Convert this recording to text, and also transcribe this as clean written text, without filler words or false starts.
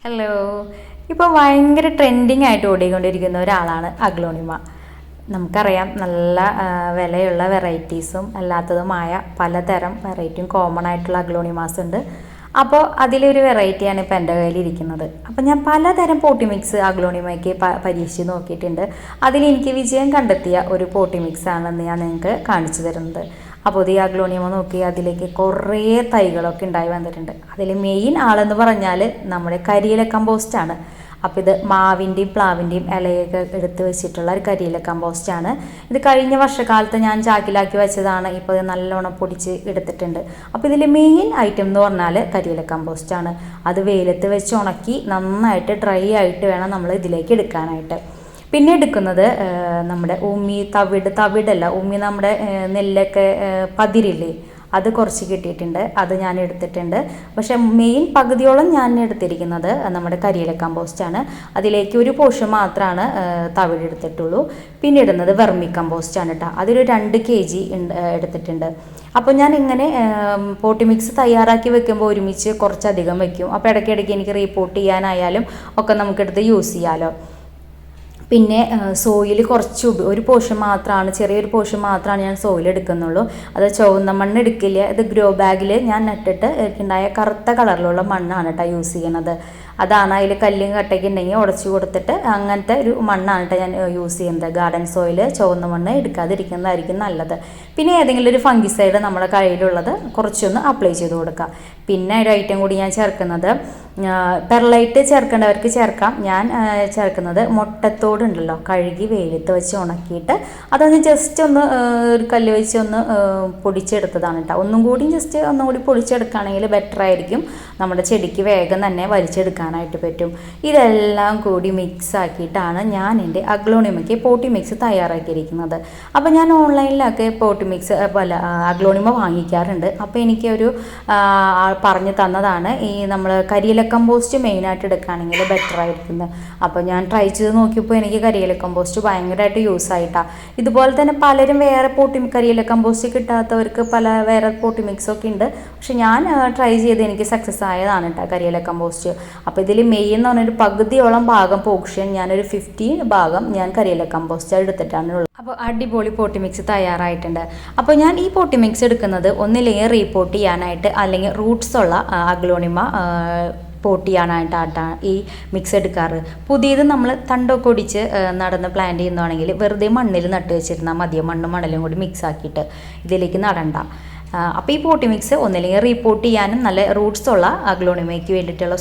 Hello. ഇപ്പോൾ ഭയങ്കര trending ആയിട്ട് ഓടിക്കൊണ്ടിരിക്കുന്ന ഒരാളാണ് അഗ്ലോണിമ. നമുക്കറിയാം നല്ല വിലയുള്ള വെറൈറ്റീസും അല്ലാത്തതുമായ പലതരം വെറൈറ്റിയും കോമൺ ആയിട്ടുള്ള അഗ്ലോണിമാസ് ഉണ്ട്. അപ്പോൾ അതിലൊരു വെറൈറ്റിയാണ് ഇപ്പോൾ എൻ്റെ കയ്യിലിരിക്കുന്നത്. അപ്പോൾ ഞാൻ പലതരം പോട്ടി മിക്സ് അഗ്ലോണിമയ്ക്ക് പരീക്ഷിച്ച് നോക്കിയിട്ടുണ്ട്. അതിലെനിക്ക് വിജയം കണ്ടെത്തിയ ഒരു പോട്ടി മിക്സ് ആണെന്ന് ഞാൻ നിങ്ങൾക്ക് കാണിച്ചു തരുന്നത്. അപ്പോൾ ഈ അഗ്ലോണിമ നോക്കി അതിലേക്ക് കുറേ തൈകളൊക്കെ ഉണ്ടായി വന്നിട്ടുണ്ട്. അതിൽ മെയിൻ ആളെന്ന് പറഞ്ഞാൽ നമ്മുടെ കരിയില കമ്പോസ്റ്റാണ്. അപ്പോൾ ഇത് മാവിൻ്റെയും പ്ലാവിൻ്റെയും ഇലയൊക്കെ എടുത്ത് വെച്ചിട്ടുള്ള ഒരു കരിയില കമ്പോസ്റ്റാണ്. ഇത് കഴിഞ്ഞ വർഷക്കാലത്ത് ഞാൻ ചാക്കിലാക്കി വെച്ചതാണ്. ഇപ്പോൾ ഇത് നല്ലോണം പൊടിച്ച് എടുത്തിട്ടുണ്ട്. അപ്പോൾ ഇതിൽ മെയിൻ ഐറ്റം എന്ന് പറഞ്ഞാൽ കരിയില കമ്പോസ്റ്റാണ്. അത് വെയിലത്ത് വെച്ച് ഉണക്കി നന്നായിട്ട് ഡ്രൈ ആയിട്ട് വേണം നമ്മൾ ഇതിലേക്ക് എടുക്കാനായിട്ട്. പിന്നെ എടുക്കുന്നത് നമ്മുടെ ഉമ്മി തവിടല്ല ഉമ്മി, നമ്മുടെ നെല്ലൊക്കെ പതിരില്ലേ, അത് കുറച്ച് കിട്ടിയിട്ടുണ്ട്. അത് ഞാൻ എടുത്തിട്ടുണ്ട്. പക്ഷെ മെയിൻ പകുതിയോളം ഞാൻ എടുത്തിരിക്കുന്നത് നമ്മുടെ കരിയില കമ്പോസ്റ്റാണ്. അതിലേക്ക് ഒരു പോർഷൻ മാത്രമാണ് തവിട് എടുത്തിട്ടുള്ളൂ. പിന്നെ ഇടുന്നത് വെർമി കമ്പോസ്റ്റാണ് കേട്ടോ. അതിലൊരു 2 kg എടുത്തിട്ടുണ്ട്. അപ്പോൾ ഞാൻ ഇങ്ങനെ പോട്ടി മിക്സ് തയ്യാറാക്കി വെക്കുമ്പോൾ ഒരുമിച്ച് കുറച്ചധികം വെക്കും. അപ്പോൾ ഇടയ്ക്കിടയ്ക്ക് എനിക്ക് റീപോർട്ട് ചെയ്യാനായാലും ഒക്കെ നമുക്കെടുത്ത് യൂസ് ചെയ്യാമല്ലോ. പിന്നെ സോയിൽ കുറച്ച് ഒരു പോർഷൻ മാത്രമാണ്, ചെറിയൊരു പോർഷൻ മാത്രമാണ് ഞാൻ സോയിൽ എടുക്കുന്നുള്ളൂ. അത് ചുവന്ന മണ്ണ് എടുക്കില്ല. ഇത് ഗ്രോ ബാഗിൽ ഞാൻ നട്ടിട്ട് ഉണ്ടായ കറുത്ത കളറിലുള്ള മണ്ണാണ് കേട്ടോ യൂസ് ചെയ്യണത്. അതാണ് അതിൽ കല്ലും കട്ടയ്ക്ക് ഉണ്ടെങ്കിൽ ഉടച്ചു കൊടുത്തിട്ട് അങ്ങനത്തെ ഒരു മണ്ണാണ് കേട്ടോ ഞാൻ യൂസ് ചെയ്യുന്നത്. ഗാർഡൻ സോയിൽ ചുവന്ന മണ്ണ് എടുക്കാതിരിക്കുന്നതായിരിക്കും നല്ലത്. പിന്നെ ഏതെങ്കിലും ഒരു ഫംഗിസൈഡ് നമ്മുടെ കയ്യിലുള്ളത് കുറച്ചൊന്ന് അപ്ലൈ ചെയ്ത് കൊടുക്കുക. പിന്നെ ഒരു ഐറ്റം കൂടി ഞാൻ ചേർക്കുന്നത്, പെർലൈറ്റ് ചേർക്കേണ്ടവർക്ക് ചേർക്കാം. ഞാൻ ചേർക്കുന്നത് മുട്ടത്തോട് ഉണ്ടല്ലോ, കഴുകി വെയിലത്ത് വെച്ച് ഉണക്കിയിട്ട് അതൊന്ന് ജസ്റ്റ് ഒന്ന് ഒരു കല്ല് വെച്ച് ഒന്ന് പൊടിച്ചെടുത്തതാണ് കേട്ടോ. ഒന്നും കൂടി പൊടിച്ചെടുക്കുകയാണെങ്കിൽ ബെറ്റർ ആയിരിക്കും. നമ്മുടെ ചെടിക്ക് വേഗം തന്നെ വലിച്ചെടുക്കാനായിട്ട് പറ്റും. ഇതെല്ലാം കൂടി മിക്സ് ആക്കിയിട്ടാണ് ഞാൻ എൻ്റെ അഗ്ലോണിമയ്ക്ക് പോട്ടി മിക്സ് തയ്യാറാക്കിയിരിക്കുന്നത്. അപ്പോൾ ഞാൻ ഓൺലൈനിലൊക്കെ പോട്ടി മിക്സ് അഗ്ലോണിമ വാങ്ങിക്കാറുണ്ട്. അപ്പോൾ എനിക്കൊരു പറഞ്ഞു തന്നതാണ് ഈ നമ്മൾ കരിയില കമ്പോസ്റ്റ് മെയിനായിട്ട് എടുക്കുകയാണെങ്കിൽ ബെറ്റർ ആയിരിക്കുന്നത്. അപ്പോൾ ഞാൻ ട്രൈ ചെയ്ത് നോക്കിയപ്പോൾ എനിക്ക് കരിയില കമ്പോസ്റ്റ് ഭയങ്കരമായിട്ട് യൂസ് ആയിട്ടാണ്. ഇതുപോലെ തന്നെ പലരും വേറെ കരിയില കമ്പോസ്റ്റ് കിട്ടാത്തവർക്ക് വേറെ പോട്ടി മിക്സൊക്കെ ഉണ്ട്. പക്ഷെ ഞാൻ ട്രൈ ചെയ്ത് എനിക്ക് സക്സസ് ആയതാണ് കേട്ടോ കരിയില കമ്പോസ്റ്റ്. അപ്പോൾ ഇതിൽ മെയിൻ എന്ന് പറഞ്ഞൊരു പകുതിയോളം ഭാഗം പോർഷൻ, ഞാനൊരു 15 ഭാഗം ഞാൻ കരിയില കമ്പോസ്റ്റ് എടുത്തിട്ടാണ് ഉള്ളത്. അപ്പോൾ അടിപൊളി പോട്ടി മിക്സ് തയ്യാറായിട്ടുണ്ട്. അപ്പോൾ ഞാൻ ഈ പോട്ടി മിക്സ് എടുക്കുന്നത് ഒന്നില്ലെങ്കിൽ റീപോർട്ട് ചെയ്യാനായിട്ട്, അല്ലെങ്കിൽ റൂട്ട്സ് ഉള്ള അഗ്ലോണിമ പോട്ട് ചെയ്യാനായിട്ടാണ് ഈ മിക്സ് എടുക്കാറ്. പുതിയത് നമ്മൾ തണ്ടൊക്കെ ഒടിച്ച് നടന്ന് പ്ലാന്റ് ചെയ്യുന്നതാണെങ്കിൽ വെറുതെ മണ്ണിൽ നട്ട് വെച്ചിരുന്നാൽ മതിയോ, മണ്ണും മണലും കൂടി മിക്സ് ആക്കിയിട്ട് ഇതിലേക്ക് നടണ്ട. അപ്പോൾ ഈ പോട്ടി മിക്സ് ഒന്നില്ലെങ്കിൽ റീപോർട്ട് ചെയ്യാനും നല്ല റൂട്ട്സ് ഉള്ള അഗ്ലോണിമയ്ക്ക് വേണ്ടിയിട്ടുള്ള